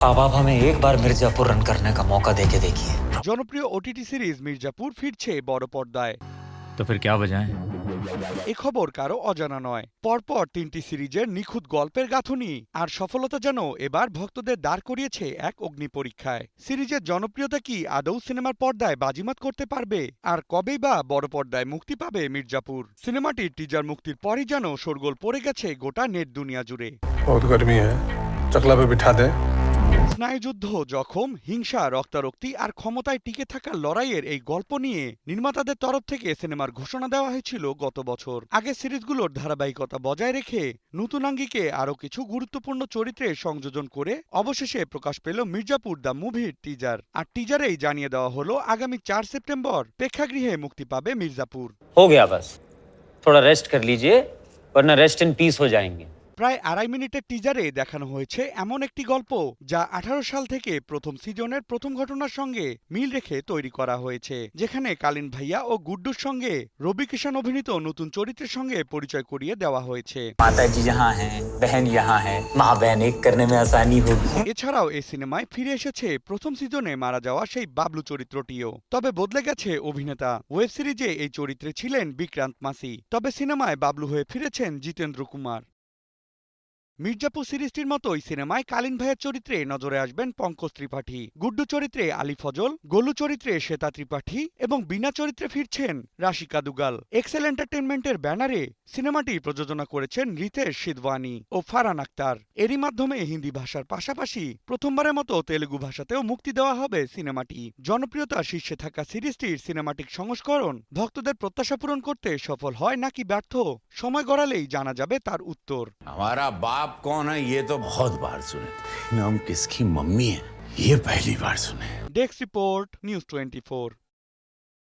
अब आप हमें एक बार मिर्जापुर रन करने का मौका देके देखिए। জনপ্রিয় ওটিটি সিরিজ মির্জাপুর ফিরছে বড় পর্দায়। तो फिर क्या वजह है? এ খবর কারো অজানা নয়। পরপর ৩টি সিরিজের নিখুঁত গল্পের গাঁথুনি আর সফলতা যেন এবার ভক্তদের দাঁড় করিয়েছে এক অগ্নি পরীক্ষায়। সিরিজের জনপ্রিয়তা কি আদৌ সিনেমার পর্দায় বাজিমাত করতে পারবে? আর কবেই বা বড় পর্দায় মুক্তি পাবে মির্জাপুর? সিনেমাটির টিজার মুক্তির পরই যেন শোরগোল পড়ে গেছে গোটা নেট দুনিয়া জুড়ে। बहुत गर्मी है, चकला पे बिठा दे। স্নায়ুযুদ্ধ, জখম, হিংসা, রক্তারক্তি আর ক্ষমতায় টিকে থাকার লড়াইয়ের এই গল্প নিয়ে নির্মাতাদের তরফ থেকে সিনেমার ঘোষণা দেওয়া হয়েছিল গত বছর। আগে সিরিজগুলোর ধারাবাহিকতা বজায় রেখে নতুন আঙ্গিকে আরও কিছু গুরুত্বপূর্ণ চরিত্রের সংযোজন করে অবশেষে প্রকাশ পেল মির্জাপুর দ্য মুভির টিজার। আর টিজারেই জানিয়ে দেওয়া হলো আগামী ৪ সেপ্টেম্বর প্রেক্ষাগৃহে মুক্তি পাবে মির্জাপুর। हो गया बस, थोड़ा रेस्ट कर लीजिए वरना रेस्ट इन पीस हो जाएंगे। প্রায় ২.৫ মিনিটের টিজারে দেখানো হয়েছে এমন একটি গল্প যা ১৮ সাল থেকে প্রথম সিজনের প্রথম ঘটনার সঙ্গে মিল রেখে তৈরি করা হয়েছে, যেখানে কালীন ভাইয়া ও গুড্ডুর সঙ্গে রবি কিষান অভিনীত নতুন চরিত্রের সঙ্গে পরিচয় করিয়ে দেওয়া হয়েছে। माता जी यहाँ हैं, बहन यहाँ है, माँ बहन एक करने में आसानी होगी। এছাড়াও এই সিনেমায় ফিরে এসেছে প্রথম সিজনে মারা যাওয়া সেই বাবলু চরিত্রটিও। তবে বদলে গেছে অভিনেতা। ওয়েব সিরিজে এই চরিত্রে ছিলেন বিক্রান্ত মাসি, তবে সিনেমায় বাবলু হয়ে ফিরেছেন জিতেন্দ্র কুমার। মির্জাপুর সিরিজটির মতোই সিনেমায় কালীন ভাইয়ের চরিত্রে নজরে আসবেন পঙ্কজ ত্রিপাঠী, গুড্ডু চরিত্রে আলী ফজল, গোলু চরিত্রে শ্বেতা ত্রিপাঠী এবং বিনা চরিত্রে ফিরছেন রাশিকা দুগাল। এক্সেল এন্টারটেনমেন্টের ব্যানারে সিনেমাটি প্রযোজনা করেছেন রিতেশ সিধওয়ানি ও ফারহান আক্তার। এরই মাধ্যমে হিন্দি ভাষার পাশাপাশি প্রথমবারের মতো তেলুগু ভাষাতেও মুক্তি দেওয়া হবে সিনেমাটি। জনপ্রিয়তা শীর্ষে থাকা সিরিজটির সিনেমাটিক সংস্করণ ভক্তদের প্রত্যাশা পূরণ করতে সফল হয় নাকি ব্যর্থ, সময় গড়ালেই জানা যাবে তার উত্তর। हमारा बाप कौन है ये तो बहुत बार सुने, नाम किसकी मम्मी है ये पहली बार सुने। Desk report, news 24।